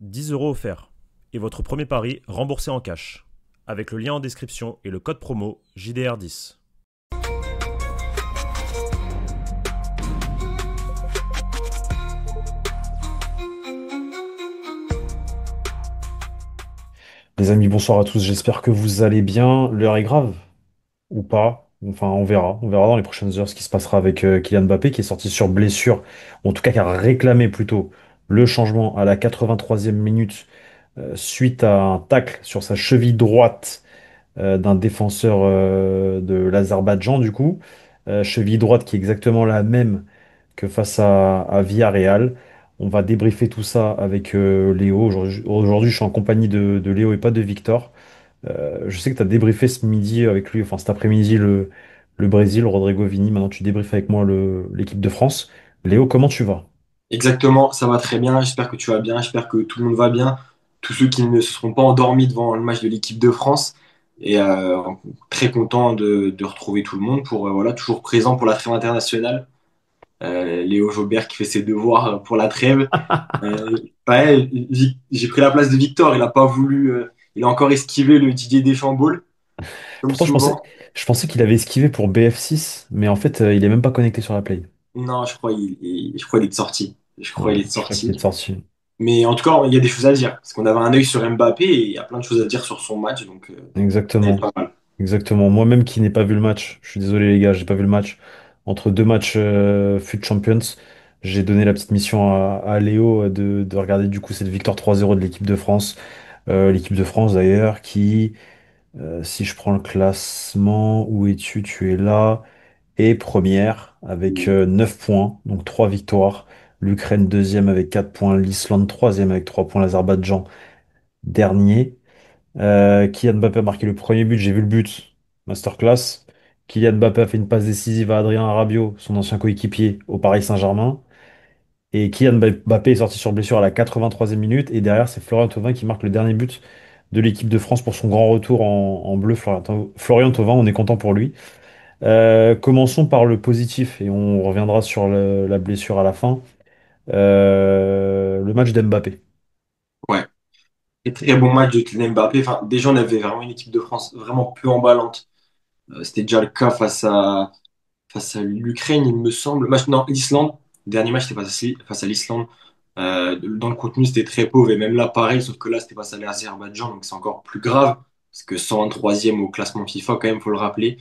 10 € offerts. Et votre premier pari remboursé en cash. Avec le lien en description et le code promo JDR10. Les amis, bonsoir à tous. J'espère que vous allez bien. L'heure est grave ou pas? Enfin, on verra. On verra dans les prochaines heures ce qui se passera avec Kylian Mbappé qui est sorti sur blessure, ou en tout cas qui a réclamé plutôt le changement à la 83e minute suite à un tacle sur sa cheville droite d'un défenseur de l'Azerbaïdjan du coup. Cheville droite qui est exactement la même que face à Villarreal. On va débriefer tout ça avec Léo. Aujourd'hui, je suis en compagnie de Léo et pas de Victor. Je sais que tu as débriefé ce midi avec lui, enfin cet après-midi, le Brésil, Rodrigo Vini. Maintenant, tu débriefes avec moi l'équipe de France. Léo, comment tu vas? Exactement, ça va très bien. J'espère que tu vas bien. J'espère que tout le monde va bien. Tous ceux qui ne se seront pas endormis devant le match de l'équipe de France. Et très content de retrouver tout le monde pour voilà, toujours présent pour la trêve internationale. Léo Jobert qui fait ses devoirs pour la trêve. Ouais, j'ai pris la place de Victor. Il a pas voulu. Il a encore esquivé le Didier Deschamps Ball, comme Pourtant, souvent. je pensais qu'il avait esquivé pour BF6, mais en fait, il est même pas connecté sur la Play. Non, je crois qu'il est sorti. Je crois Ouais, qu'il est je crois qu'il est sorti. sorti. Mais en tout cas, il y a des choses à dire. Parce qu'on avait un œil sur Mbappé et il y a plein de choses à dire sur son match. Donc, ça va être Exactement. pas mal. Exactement. Moi-même qui n'ai pas vu le match, je suis désolé les gars, j'ai pas vu le match. Entre deux matchs FUT Champions, j'ai donné la petite mission à Léo de regarder du coup cette victoire 3-0 de l'équipe de France. L'équipe de France d'ailleurs qui, si je prends le classement, où es-tu? Tu es là. Et première avec 9 points, donc 3 victoires. L'Ukraine deuxième avec 4 points. L'Islande troisième avec 3 points. L'Azerbaïdjan dernier. Kylian Mbappé a marqué le premier but, j'ai vu le but, masterclass. Kylian Mbappé a fait une passe décisive à Adrien Rabiot, son ancien coéquipier, au Paris Saint-Germain. Et Kylian Mbappé est sorti sur blessure à la 83e minute. Et derrière, c'est Florian Thauvin qui marque le dernier but de l'équipe de France pour son grand retour en bleu. Florian Thauvin, on est content pour lui. Commençons par le positif et on reviendra sur la blessure à la fin. Le match d'Mbappé. Ouais. Et très bon match de Kylian Mbappé. Enfin, déjà, on avait vraiment une équipe de France vraiment peu emballante. C'était déjà le cas face à l'Ukraine, il me semble. Match, non, l'Islande. Le dernier match, c'était face à l'Islande. Dans le contenu, c'était très pauvre. Et même là, pareil, sauf que là, c'était face à l'Azerbaïdjan. Donc, c'est encore plus grave. Parce que 123e au classement FIFA, quand même, faut le rappeler.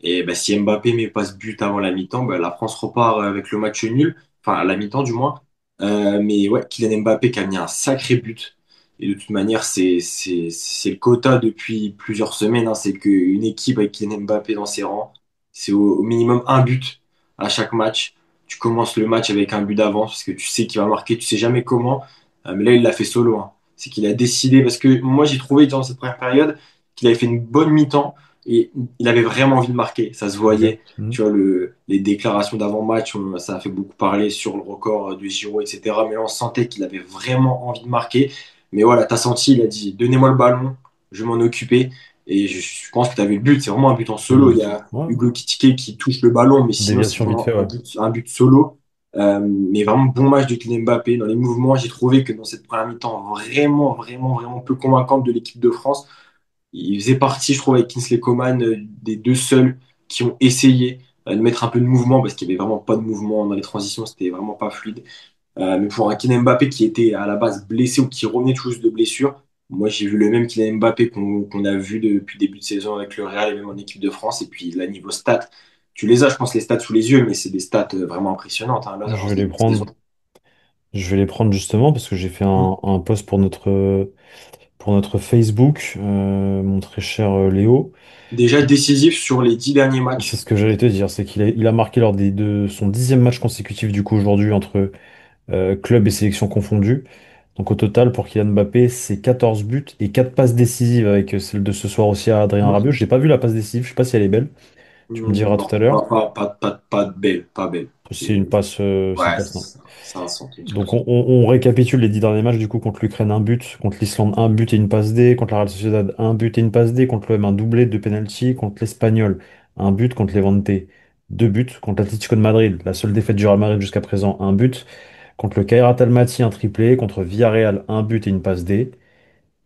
Et bah, si Mbappé met pas ce but avant la mi-temps, bah, la France repart avec le match nul. Enfin, à la mi-temps, du moins. Mais ouais, Kylian Mbappé qui a mis un sacré but. Et de toute manière, c'est le quota depuis plusieurs semaines, hein. C'est qu'une équipe avec Kylian Mbappé dans ses rangs, c'est au minimum un but à chaque match. Tu commences le match avec un but d'avance parce que tu sais qu'il va marquer, tu sais jamais comment. Mais là, il l'a fait solo, hein. C'est qu'il a décidé, parce que moi, j'ai trouvé dans cette première période qu'il avait fait une bonne mi-temps et il avait vraiment envie de marquer. Ça se voyait. Exact. Tu vois, les déclarations d'avant-match, ça a fait beaucoup parler sur le record du Giro, etc. Mais là, on sentait qu'il avait vraiment envie de marquer. Mais voilà, t'as senti, il a dit, donnez-moi le ballon, je vais m'en occuper. Et je pense que tu as vu le but, c'est vraiment un but en J'ai vu le solo. Il y but. a Ouais. Hugo Ekitike qui touche le ballon, mais sinon c'est Déviation vite fait, vraiment ouais. un but solo. Mais vraiment bon match de Kylian Mbappé. Dans les mouvements, j'ai trouvé que dans cette première mi-temps, vraiment peu convaincante de l'équipe de France, il faisait partie, je trouve, avec Kingsley Coman, des deux seuls qui ont essayé de mettre un peu de mouvement, parce qu'il n'y avait vraiment pas de mouvement dans les transitions, c'était vraiment pas fluide. Mais pour un Kylian Mbappé qui était à la base blessé ou qui revenait tout juste de blessure, moi j'ai vu le même Kylian Mbappé qu'on a vu depuis le début de saison avec le Real et même en équipe de France. Et puis là, niveau stats, tu les as, je pense, les stats sous les yeux, mais c'est des stats vraiment impressionnantes, hein, là, Je en vais ce les début de saison. prendre. Je vais les prendre justement parce que j'ai fait un post pour notre Facebook, mon très cher Léo. Déjà décisif sur les 10 derniers C'est matchs. ce que j'allais te dire, c'est qu'il a marqué lors de son 10e match consécutif du coup aujourd'hui entre club et sélection confondus. Donc au total pour Kylian Mbappé, c'est 14 buts et 4 passes décisives avec celle de ce soir aussi à Adrien Rabiot. J'ai pas vu la passe décisive, je sais pas si elle est belle. Tu me diras tout Non, à l'heure. pas de belle, pas belle. C'est une passe, c'est une Ouais, passe, non. c'est un centre, une Donc touche. on récapitule les 10 derniers matchs du coup contre l'Ukraine un but, contre l'Islande un but et une passe D, contre la Real Sociedad un but et une passe D, contre l'OM un doublé de penalty, contre l'Espagnol un but, contre Levante deux buts, contre l'Atlético de Madrid, la seule défaite du Real Madrid jusqu'à présent un but, Contre le Kairat Almaty, un triplé. Contre Villarreal, un but et une passe D.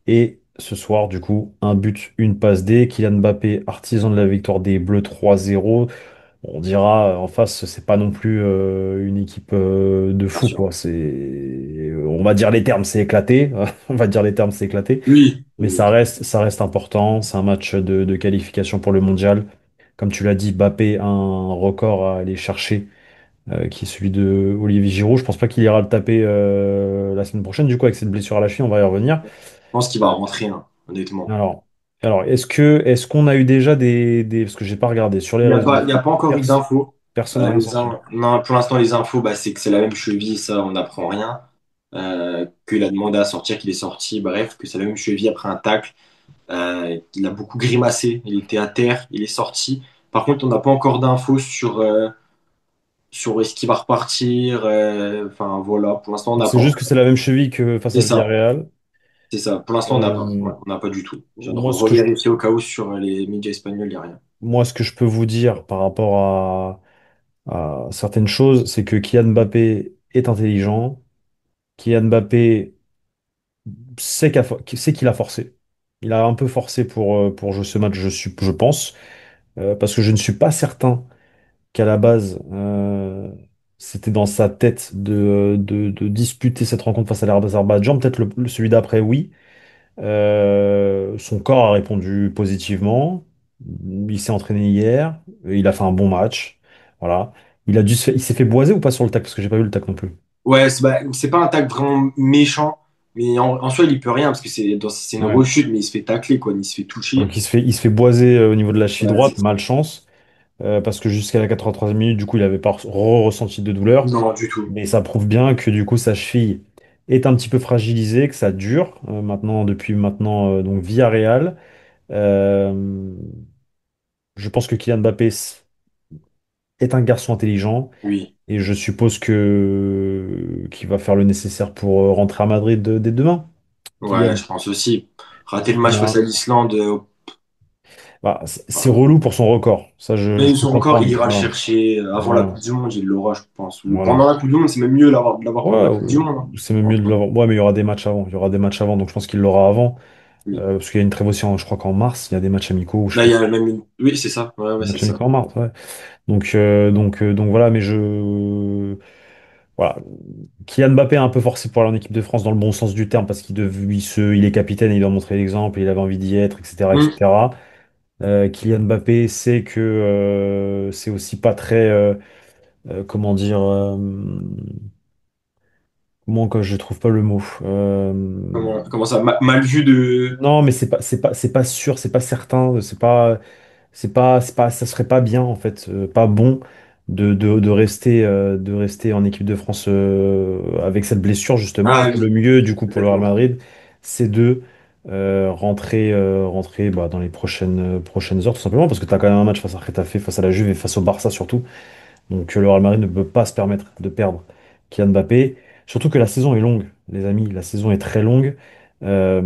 Et ce soir, du coup, un but, une passe D. Kylian Mbappé, artisan de la victoire des Bleus 3-0. On dira en face, c'est pas non plus une équipe de Bien fou, sûr. quoi. On va dire les termes, c'est éclaté. On va dire les termes, c'est éclaté. Oui, Mais oui. ça reste important. C'est un match de qualification pour le mondial. Comme tu l'as dit, Mbappé a un record à aller chercher, qui est celui de Olivier Giroud. Je pense pas qu'il ira le taper la semaine prochaine. Du coup, avec cette blessure à la cheville, on va y revenir. Je pense qu'il va rentrer, hein, honnêtement. Alors, est-ce qu'on a eu déjà parce que j'ai pas regardé sur les réseaux. Il y a pas encore eu Pers- d'infos. Personne n'a rien sorti. Non, pour l'instant, les infos, bah, c'est que c'est la même cheville, ça, on n'apprend rien. Qu'il a demandé à sortir, qu'il est sorti, bref, que c'est la même cheville après un tacle. Il a beaucoup grimacé, il était à terre, il est sorti. Par contre, on n'a pas encore d'infos sur est-ce qu'il va repartir. Enfin, voilà, pour l'instant, on n'a C'est pas. juste que c'est la même cheville que face C'est à ça, Villarreal. c'est ça. Pour l'instant, on n'a pas. Euh, Ouais, on n'a pas du tout. Je viens de moi, revérifier au cas où sur les médias espagnols, il n'y a rien. ce que je peux vous dire par rapport à certaines choses, c'est que Kylian Mbappé est intelligent. Kylian Mbappé sait qu'il a forcé. Il a un peu forcé pour jouer ce match, je pense, parce que je ne suis pas certain qu'à la base, c'était dans sa tête de disputer cette rencontre face à l'Azerbaïdjan. Peut-être celui d'après, oui. Son corps a répondu positivement. Il s'est entraîné hier. Il a fait un bon match. Voilà. Il s'est fait boiser ou pas sur le tac? Parce que j'ai pas vu le tac non plus. Ouais, c'est pas un tacle vraiment méchant, mais en soi, il peut rien parce que c'est une Ouais. rechute, mais il se fait tacler, quoi. Il se fait toucher. Donc il se fait boiser au niveau de la cheville Ouais, droite, malchance. Parce que jusqu'à la 83e minute, du coup, il avait pas ressenti de douleur. non, du tout. Mais ça prouve bien que du coup, sa cheville est un petit peu fragilisée, que ça dure maintenant, depuis maintenant donc Villarreal. Euh, je pense que Kylian Mbappé est un garçon intelligent. Oui. Et je suppose que qu'il va faire le nécessaire pour rentrer à Madrid dès demain. Ouais, Kylian. je pense aussi. Rater Donc le il match face à a, l'Islande, bah, c'est enfin, relou pour son record. Ça, je mais peux son record, il comprendre. ira le Voilà. chercher avant la Voilà. Coupe du Monde, il l'aura, je pense. Ou Voilà. pendant la Coupe du Monde, c'est même mieux de l'avoir pendant Ouais, la Coupe du Monde, hein. c'est même mieux de l'avoir. Ouais, mais il y aura des matchs avant. Il y aura des matchs avant, donc je pense qu'il l'aura avant. Oui. Parce qu'il y a une trêve aussi, je crois qu'en mars, il y a des matchs amicaux, ou je sais Là, pas. il y a même une. Oui, c'est ça. Ouais, ouais, Des c'est matchs ça. amicaux en mars, ouais. Donc voilà, mais je. Voilà. Kylian Mbappé a un peu forcé pour aller en équipe de France dans le bon sens du terme, parce il est capitaine et il doit montrer l'exemple, et il avait envie d'y être, etc., Hum, etc. Kylian Mbappé sait que c'est aussi pas très, comment dire, comment que je trouve pas le mot. comment ça? Mal vu de. Non, mais c'est pas sûr, c'est pas certain, ça serait pas bien en fait, pas bon de rester en équipe de France avec cette blessure justement. Et Ah que le oui, mieux du coup pour le Real complètement. Madrid, c'est de rentrer bah, dans les prochaines heures tout simplement parce que tu as quand même un match face à Getafe, face à la Juve et face au Barça surtout. Donc le Real Madrid ne peut pas se permettre de perdre Kylian Mbappé. Surtout que la saison est longue, les amis. La saison est très longue. Là,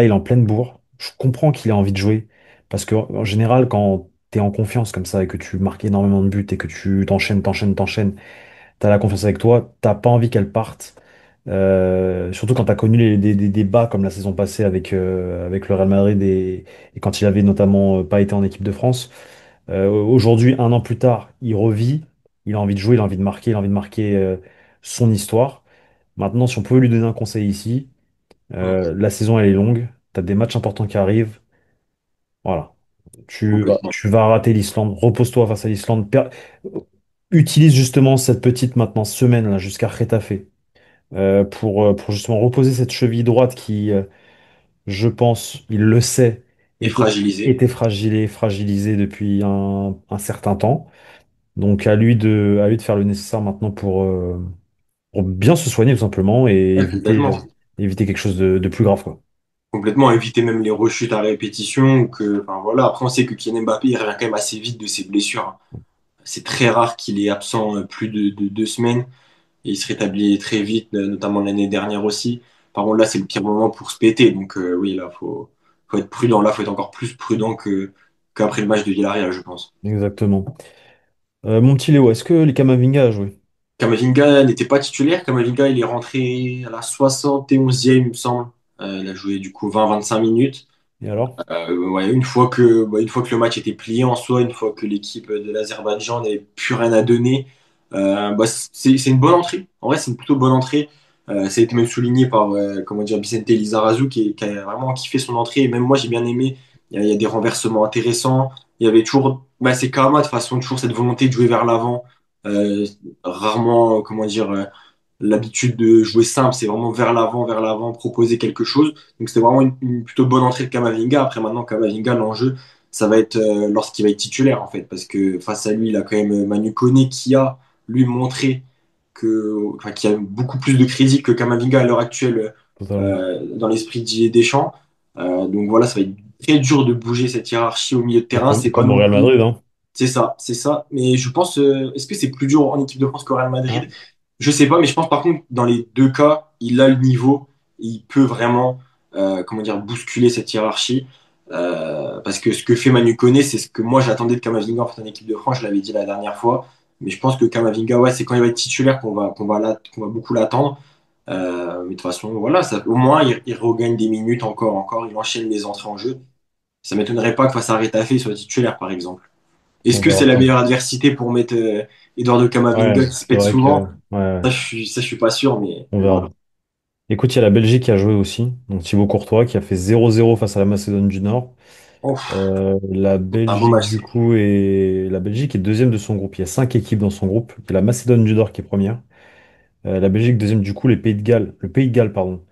il est en pleine bourre. Je comprends qu'il ait envie de jouer. Parce qu'en général, quand tu es en confiance comme ça et que tu marques énormément de buts et que tu t'enchaînes, tu as la confiance avec toi, t'as pas envie qu'elle parte. Surtout quand tu as connu des débats comme la saison passée avec le Real Madrid et quand il avait notamment pas été en équipe de France. Aujourd'hui, un an plus tard, il revit, il a envie de jouer, il a envie de marquer, il a envie de marquer son histoire. Maintenant, si on pouvait lui donner un conseil ici, Hum, la saison elle est longue, tu as des matchs importants qui arrivent, voilà. complètement. Tu vas rater l'Islande, repose-toi face à l'Islande, utilise justement cette petite maintenant semaine là jusqu'à Getafe pour justement reposer cette cheville droite qui, je pense, il le sait, Et fragilisé. était fragilisée depuis un certain temps. Donc à lui de faire le nécessaire maintenant pour bien se soigner tout simplement et Ouais, complètement. éviter quelque chose de plus grave, quoi. Complètement, éviter même les rechutes à répétition. Enfin, voilà. Après, on sait que Kylian Mbappé, il revient quand même assez vite de ses blessures, hein. C'est très rare qu'il est absent plus de 2 semaines. Et il se rétablit très vite, notamment l'année dernière aussi. Par contre, là, c'est le pire moment pour se péter. Donc, oui, là, faut être prudent. Là, faut être encore plus prudent qu'après le match de Villarreal, je pense. Exactement. Mon petit Léo, est-ce que les Kamavinga a joué? Kamavinga n'était pas titulaire. Kamavinga, il est rentré à la 71e, il me semble. Il a joué du coup 20-25 minutes. Et alors? Ouais, une fois que le match était plié en soi, une fois que l'équipe de l'Azerbaïdjan n'avait plus rien à donner, c'est une bonne entrée. En vrai, c'est une plutôt bonne entrée. Ça a été même souligné par comment dire, Vicente Lizarazu qui a vraiment kiffé son entrée. Et même moi, j'ai bien aimé. Il y a des renversements intéressants. Il y avait toujours, c'est Karma de toute façon, toujours cette volonté de jouer vers l'avant. Euh, Rarement, comment dire, l'habitude de jouer simple, c'est vraiment vers l'avant, proposer quelque chose. Donc c'était vraiment une plutôt bonne entrée de Kamavinga. Après maintenant, Kamavinga, l'enjeu, ça va être lorsqu'il va être titulaire en fait, parce que face à lui, il a quand même Manu Koné qui a lui montré enfin, qui a beaucoup plus de crédit que Kamavinga à l'heure actuelle Totalement. dans l'esprit de Didier Deschamps. Donc voilà, ça va être très dur de bouger cette hiérarchie au milieu de Bah, terrain. C'est pas comme au non Real plus. Madrid, hein. C'est ça, c'est ça. Mais je pense, est-ce que c'est plus dur en équipe de France qu'au Real Ah, Madrid? Je sais pas, mais je pense par contre, dans les deux cas, il a le niveau, il peut vraiment, comment dire, bousculer cette hiérarchie. Parce que ce que fait Manu Koné, c'est ce que moi j'attendais de Kamavinga en fait en équipe de France, je l'avais dit la dernière fois. Mais je pense que Kamavinga, ouais, c'est quand il va être titulaire qu'on va beaucoup l'attendre. Mais de toute façon, voilà, au moins il regagne des minutes encore, il enchaîne les entrées en jeu. Ça m'étonnerait pas que face à Retafe, il soit titulaire, par exemple. Est-ce on que c'est verra la ça. meilleure adversité pour mettre Eduardo Ouais, Camavinga qui se c'est pète vrai que. souvent? Ouais, ouais, Ça, je suis pas sûr, on mais verra. voilà. Écoute, il y a la Belgique qui a joué aussi. Donc Thibaut Courtois qui a fait 0-0 face à la Macédoine du Nord. Ouf, La un beau Belgique, match. du coup, la Belgique est deuxième de son groupe. Il y a cinq équipes dans son groupe. Il y a la Macédoine du Nord qui est première. La Belgique, deuxième, du coup, le Pays de Galles, pardon.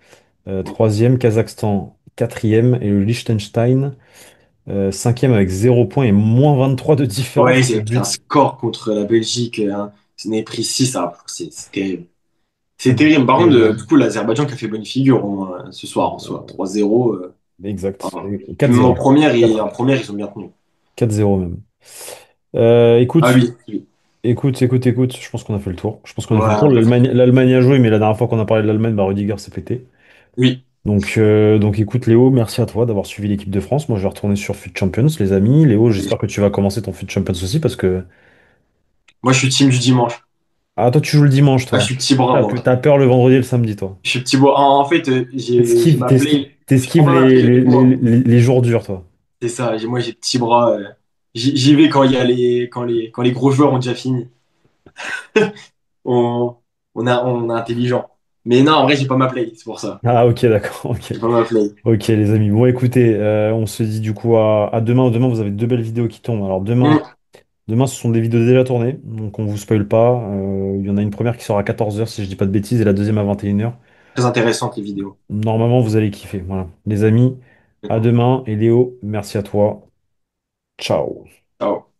Troisième, Kazakhstan, quatrième, et le Liechtenstein, cinquième avec 0 points et -23 de différence Ouais, de c'est pris un but. score contre la Belgique. Hein. Ce n'est pris 6, c'est terrible. C'est terrible. Par Et, contre, du coup, l'Azerbaïdjan qui a fait bonne figure ce soir en soi. 3-0. exact. Enfin, Et puis même 4-0. en première, ils ont bien tenu. 4-0 même. Ah Écoute, oui, oui. écoute. Je pense qu'on a fait le tour. Je pense qu'on a fait le Ouais, tour. L'Allemagne a joué, mais la dernière fois qu'on a parlé de l'Allemagne, bah, Rudiger s'est pété. oui. Donc écoute Léo, merci à toi d'avoir suivi l'équipe de France. Moi je vais retourner sur FUT Champions, les amis. Léo, j'espère que tu vas commencer ton FUT Champions aussi parce que... Moi, je suis team du dimanche. Ah toi tu joues le dimanche Ah, je toi. suis petit bras, moi. T'as peur le vendredi et le samedi toi. Je suis petit bois. En fait, j'ai ma play. Je prends T'esquives pas ma play avec moi. les jours durs toi. C'est ça. Moi, j'ai petit bras. J'y vais quand il y a quand les gros joueurs ont déjà fini. On, on est intelligent. Mais non, en vrai, j'ai pas ma play. C'est pour ça. Ah ok d'accord, ok. J'ai pas ma play. Ok les amis. Bon écoutez, on se dit du coup à demain. Demain vous avez deux belles vidéos qui tombent. Alors Hum, demain ce sont des vidéos déjà tournées, donc on vous spoil pas. Il y en a une première qui sort à 14h si je dis pas de bêtises et la deuxième à 21h. Très intéressante, les vidéos. Normalement, vous allez kiffer. Voilà. Les amis, à demain. Et Léo, merci à toi. Ciao. Ciao.